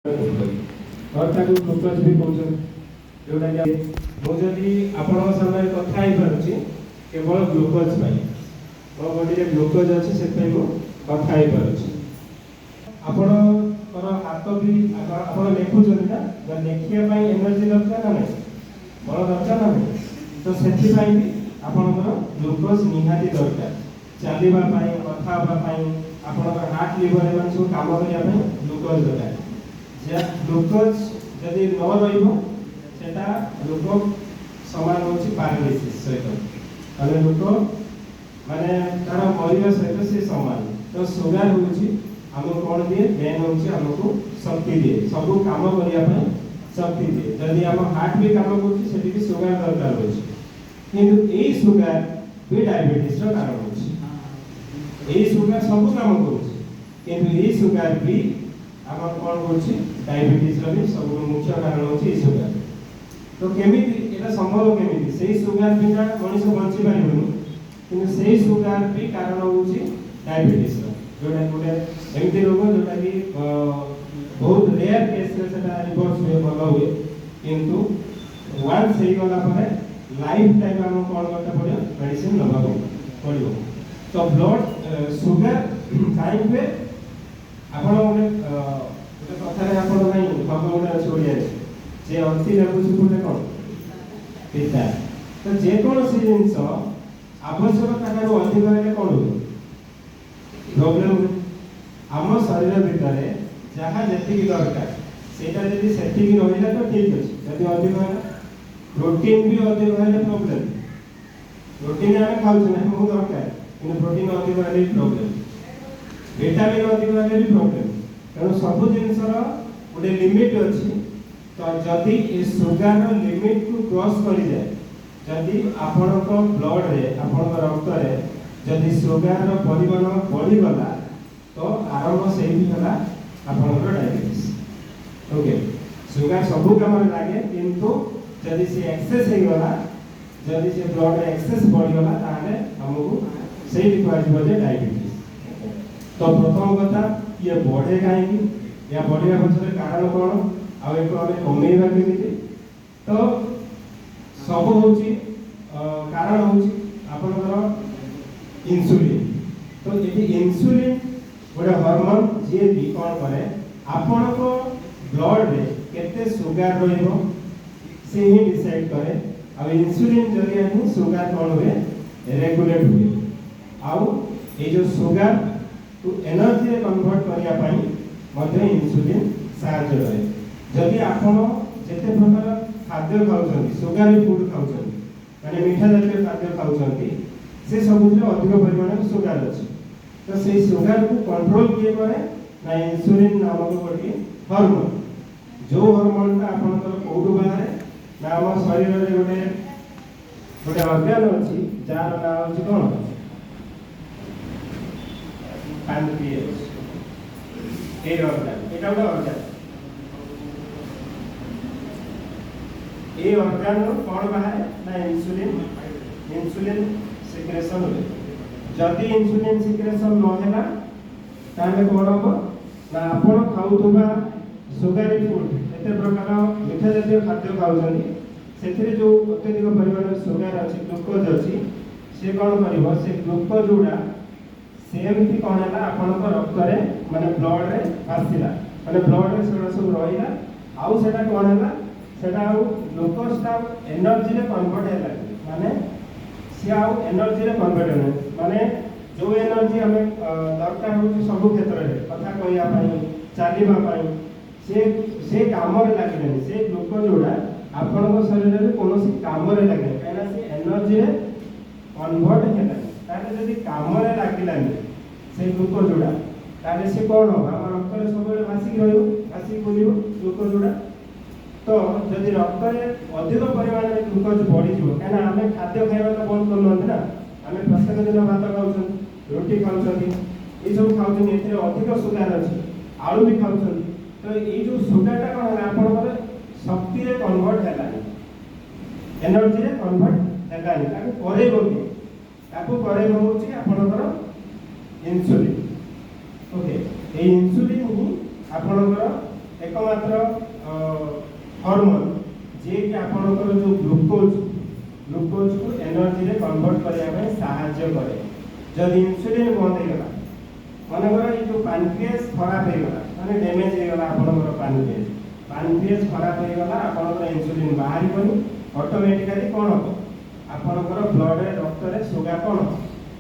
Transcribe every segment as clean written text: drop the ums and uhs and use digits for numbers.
ତାକୁ ଗ୍ଲୁକୋଜ ବି କହୁଛନ୍ତି, ଯୋଉଟାକି ମୁଁ ଯଦି ଆପଣଙ୍କ ସାମ୍ନାରେ କଥା ହେଇପାରୁଛି କେବଳ ଗ୍ଲୁକୋଜ ପାଇଁ, ମୋ ବଡିରେ ଗ୍ଲୁକୋଜ ଅଛି, ସେଥିପାଇଁ ମୁଁ କଥା ହେଇପାରୁଛି। ଆପଣଙ୍କର ହାତ ବି ଆପଣ ଲେଖୁଛନ୍ତି ନା, ଲେଖିବା ପାଇଁ ଏନର୍ଜି ଦରକାର ନା ନାହିଁ, ବଳ ଦରକାର ନା ନାହିଁ, ତ ସେଥିପାଇଁ ବି ଆପଣଙ୍କର ଗ୍ଲୁକୋଜ ନିହାତି ଦରକାର। ଚାଲିବା ପାଇଁ, କଥା ହେବା ପାଇଁ, ଆପଣଙ୍କର ହାର୍ଟ ଲିଭର ଏମାନେ ସବୁ କାମ କରିବା ପାଇଁ ଗ୍ଲୁକୋଜ ଦରକାର। ଗ୍ଲୁକୋଜ ଯଦି न रहा लोक सामान हूँ पारालिसिस सहित माने लोक माने तार मरिया सहित से सामान। तो सुगर हूँ कौन दिए मेन हूँ आमको शक्ति दिए, सब कम करने शक्ति दिए। जदि आम हार्ट भी कम कर सुगर दरकार हो, कि सुगर भी डायबिटीज कारण हो, सुगर सब कम कर सुगर भी आम कौन कर डायबिटीज भी सब मुख्य कारण होची सुगर। तो केमिति एटा संभव, केमिति से सुगर बिना मनुष्य बंची पारिबनी, किंतु से सुगर भी कारण होची डायबिटीज जोटा गोटे एमती रोग जोटा कि बहुत रेयर केस रे सेटा रिवर्स हुए, भल हुए, किंतु वन्स हे गला परे लाइफ टाइम हम कोन करते पड़ियो मेडिसिन लगा पड़ियो। तो ब्लड सुगर टाइम पे आपण गोटे कथारे आपण नहीं भग गोटे अच्छे ओडिया जे अति लागुची गोटे कौन पिता। तो जेकोसी जिनस आवश्यकता अधिक हेल्ले कौन हो प्रोब्लेम हुए। आम शरीर भितर जहाँ जी दरकार से रहा तो ठीक अच्छे, जब अधिक है प्रोटीन भी अधिक है प्रोब्लेम। प्रोटीन आम खाऊ बहुत दरकार कि प्रोटीन अधिक है प्रोब्लेम, विटामिन अधिक है भी प्रोब्लेम। तेणु सब जिन गोटे लिमिट अच्छी। तो जदि ये सुगर लिमिट को क्रॉस कर जाए, जदि आपण ब्लड रे आपण रक्त रे जदि सुगर परिमाण बढ़ीगला तो आरंभ से आपणकर डायबिटीज। ओके, सुगर सब कम लगे, किंतु जदि से एक्सेस हो गला, जदि से ब्लड रे एक्सेस बढ़ीगला ताले हमको से डायबिटीज। तो प्रथम कथा ये बढ़े कहीं या बढ़िया पक्षर कारण कौन आम कमेवा केमी। तो सब हूँ कारण हूँ आपणकर इंसुलिन। तो ये इंसुलिन गोटे हार्मोन जी भी कौन करे आपण ब्लड रे केते सुगर रहिबो से ही डिसाइड करे। आ इंसुलिन जरिया ही सुगर कौन हुए रेगुलेट हुए। आउ ये जो सुगर तो एनर्जी कन्वर्ट करने इंसुलिन साहाय्य करे। जदि आपण जिते प्रकार खाद्य खाऊँ, सुगारी फूड खाऊँ, माने मीठा जातीय खाद्य खाऊँ, से सब अधिक परिमाण सुगार अच्छी। तो से सुगार को कंट्रोल किए करे ना इंसुलिन नामक गोटे हार्मोन। जो हार्मोन आपंकर कौटू बाहर ना आम शरीर में गोटे गोटे अर्गान अच्छी जार ना हूँ कौन पैनक्रियास। ये अर्गान एटा गोटे अर्गान, ये अर्गान कौन बाहर ना इंसुलिन। इंसुलिन सिक्रेशन हुए। जदि इंसुलिन सिक्रेशन नहला ताले कौन हम ना आपण खाऊथुबा सुगारी फूड एते प्रकार मीठा जातीय खाद्य खाऊँ से जो अत्यधिक परिमाण सुगार अच्छी ग्लुकोज अच्छी से कौन कर से ग्लुकोज गुड़ा सेमती कौन है आपंकर रक्त माने ब्लड रे आसला, माने ब्लड रे से सब रहा आउ से कौन है से ग्लुकोजटा एनर्जी रे कन्वर्ट है, माने सी आउ एनर्जी रे कन्वर्ट है। माने जो एनर्जी आम दरकार हो सब क्षेत्र में कथा कहवाई चलवाई से कम लगे से ग्लुकोज गुड़ा आपण शरीर में कौन कम लगे कहीं से एनर्जी रे कन्वर्ट है। जदि कम लगे से ग्लुकोज गुड़ा ताले से कौन हम आम रक्त सब भासिक भासिक बुल ग्लुकोज गुड़ा। तो जदि रक्त में अधिक परिमाण में ग्लुकोज बढ़ी कहीं आम खाद्य खाଇବା तो बंद कर ना, आम प्रत्येक दिन भात खाऊँ, रोटी खाऊँ, ये सब खाऊँ, ये अधिक सुगार अच्छी, आलू भी खाऊँ। तो ये जो सुगारटा कौन है आपंकर शक्ति रे कन्वर्ट है, एनर्जी रे कन्वर्ट है, करेब हूँ आपंकर इंसुलिन। ओके, ये इंसुलिन ही आपंकर एकमात्र एकमात्र हार्मोन जे कि आपनकर जो ग्लूकोज को एनर्जी रे कन्वर्ट करया में सहायता करे। जब इंसुलिन बंद हो गला मनकर ये जो पैनक्रियास खराब हो गला माने डैमेज हो गला आपनकर पैनक्रियास खराब हो गला आपनकर इंसुलिन बाहर बनी ऑटोमेटिकली कोन हो आपनकर ब्लड रे रक्त रे सुगर कोन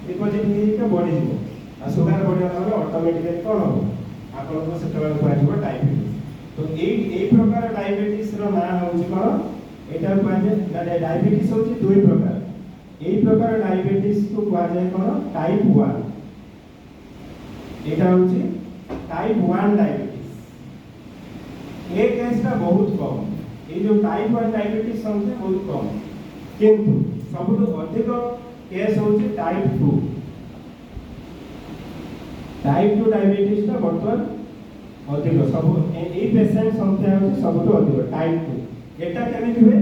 डिपॉजिट के बॉडी जो आ सुगर बॉडी वाला ऑटोमेटिकली कोन हो आपनको सेटल को डायबिटीज। तो ए प्रकार डायबिटीज रो नाम होची कोन एटा पाजे डायबिटीज होची दुई प्रकार। ए प्रकार डायबिटीज को कहा जाय कोन टाइप 1 एटा होची टाइप 1 डायबिटीज। ए केसटा बहुत कम। ए जो टाइप 1 डायबिटीज संख्या बहुत कम किंतु सबुठ अधिक केस होची टाइप 2। टाइप 2 डायबिटीज ता वर्तमान अधिक सब ए पेशेंट संख्या होची सबुठ अधिक टाइप 2। एटा केमिति हुए